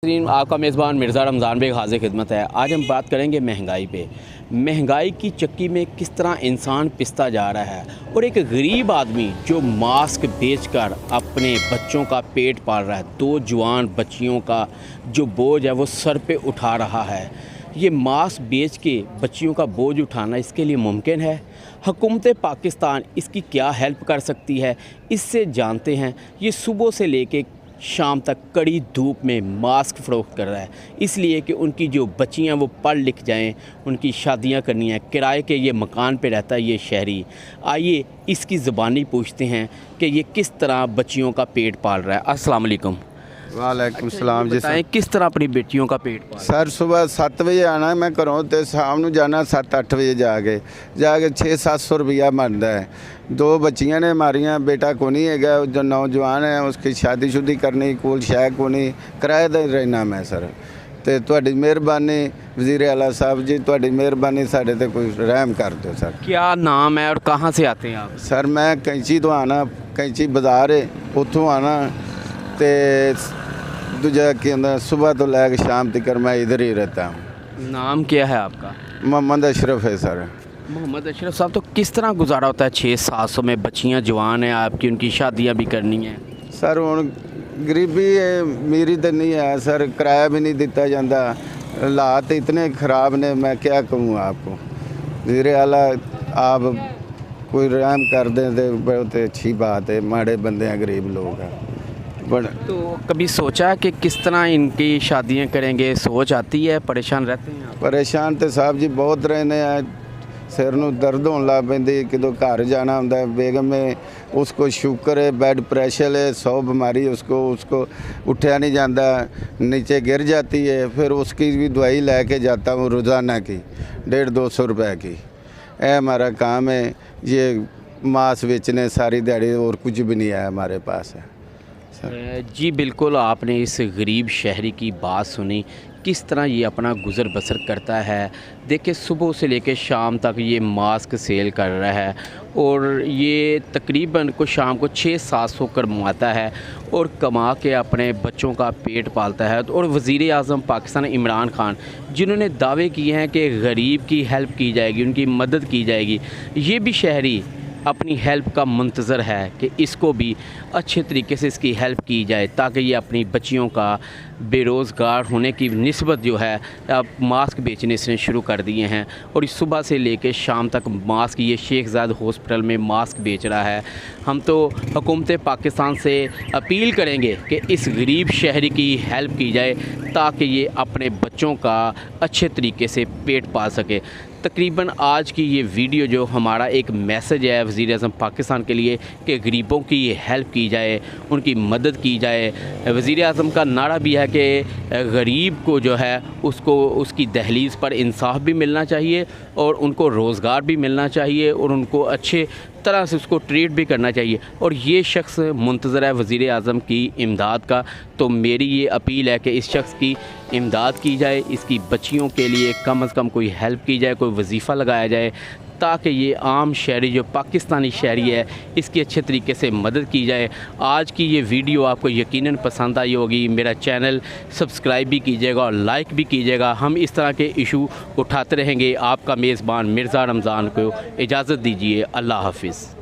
आपका मेज़बान मिर्ज़ा रमज़ान बेग हाज़िर खिदमत है। आज हम बात करेंगे महंगाई पे। महंगाई की चक्की में किस तरह इंसान पिसता जा रहा है और एक गरीब आदमी जो मास्क बेचकर अपने बच्चों का पेट पाल रहा है, दो जवान बच्चियों का जो बोझ है वो सर पे उठा रहा है। ये मास्क बेच के बच्चियों का बोझ उठाना इसके लिए मुमकिन है? हुकूमत पाकिस्तान इसकी क्या हेल्प कर सकती है, इससे जानते हैं। ये सुबह से लेके शाम तक कड़ी धूप में मास्क फ़रोख्त कर रहा है, इसलिए कि उनकी जो बच्चियां वो पढ़ लिख जाएं, उनकी शादियां करनी हैं। किराए के ये मकान पे रहता है ये शहरी। आइए इसकी ज़बानी पूछते हैं कि ये किस तरह बच्चियों का पेट पाल रहा है। अस्सलाम वालेकुम। वालेकुम सलाम जी बताएं किस तरह अपनी बेटियों का पेट पाल सर। सुबह 7 बजे आना मैं घरों तो शाम को जाना 7-8 बजे जाके 600-700 रुपया बनता है। दो बच्चियां ने हमारियाँ, बेटा को नहीं है जो नौजवान है, उसकी शादी करनी, कोल शै को नहीं, किराए का रहना मैं सर। तो तुहाडी मेहरबानी वज़ीर आला साहब जी, तुहाडी मेहरबानी साढ़े ते कोई रहम कर दो सर। क्या नाम है और कहाँ से आते हैं आप? सर मैं कैंची तो आना, कैंची बाज़ार है, उतों आना तो दूजा के अंदर सुबह तो लैके शाम तक मैं इधर ही रहता हूँ। नाम क्या है आपका? मोहम्मद अशरफ है सर। मोहम्मद अशरफ साहब, तो किस तरह गुजारा होता है? 600-700 में बच्चियां जवान हैं आपकी, उनकी शादियां भी करनी हैं। सर हुण गरीबी है, मेरी तो नहीं है सर, किराया भी नहीं दिता जाता, हालात इतने ख़राब ने, मैं क्या कहूँ आपको। वज़ीर आला आप कोई रहम कर दें तो बहुत अच्छी बात है। माड़े बंदे हैं, गरीब लोग हैं। तो कभी सोचा कि किस तरह इनकी शादियां करेंगे? सोच आती है? परेशान रहते हैं आप? परेशान तो साहब जी बहुत रहने हैं। सिर में दर्द होने लग पैंदी, कितों घर जाना होंदा है। बेगम में उसको शुगर है, ब्लड प्रेशर है, 100 बीमारी उसको उठा नहीं जाता, नीचे गिर जाती है। फिर उसकी भी दवाई लेके जाता हूँ रोज़ाना की 150-200 रुपए की। यह हमारा काम है, ये मांस बेचने सारी दिहाड़ी, और कुछ भी नहीं है हमारे पास है। जी बिल्कुल, आपने इस गरीब शहरी की बात सुनी, किस तरह ये अपना गुज़र बसर करता है। देखिए सुबह से लेकर शाम तक ये मास्क सेल कर रहा है और ये तकरीबन को शाम को 600-700 कमाता है और कमा के अपने बच्चों का पेट पालता है। और वज़ीर आज़म पाकिस्तान इमरान खान, जिन्होंने दावे किए हैं कि गरीब की हेल्प की जाएगी, उनकी मदद की जाएगी, ये भी शहरी अपनी हेल्प का मुंतज़र है कि इसको भी अच्छे तरीके से इसकी हेल्प की जाए, ताकि ये अपनी बच्चियों का बेरोज़गार होने की निस्बत जो है अब मास्क बेचने से शुरू कर दिए हैं। और इस सुबह से लेकर शाम तक मास्क, ये शेख ज़ायद हॉस्पिटल में मास्क बेच रहा है। हम तो हुकूमत पाकिस्तान से अपील करेंगे कि इस गरीब शहरी की हेल्प की जाए, ताकि ये अपने बच्चों का अच्छे तरीके से पेट पाल सके। तकरीबन आज की ये वीडियो जो हमारा एक मैसेज है वज़ीर आज़म पाकिस्तान के लिए कि गरीबों की हेल्प की जाए, उनकी मदद की जाए। वज़ीर आज़म का नारा भी है कि गरीब को जो है उसको उसकी दहलीज़ पर इंसाफ भी मिलना चाहिए और उनको रोज़गार भी मिलना चाहिए और उनको अच्छे तरह से उसको ट्रीट भी करना चाहिए। और ये शख्स मुंतज़र है वज़ीर आज़म की इमदाद का, तो मेरी ये अपील है कि इस शख्स की इमदाद की जाए, इसकी बच्चियों के लिए कम से कम कोई हेल्प की जाए, कोई वजीफ़ा लगाया जाए, ताकि ये आम शहरी जो पाकिस्तानी शहरी है इसकी अच्छे तरीके से मदद की जाए। आज की ये वीडियो आपको यकीनन पसंद आई होगी। मेरा चैनल सब्सक्राइब भी कीजिएगा और लाइक भी कीजिएगा। हम इस तरह के इशू उठाते रहेंगे। आपका मेज़बान मिर्ज़ा रमज़ान को इजाज़त दीजिए। अल्लाह हाफ़िज़।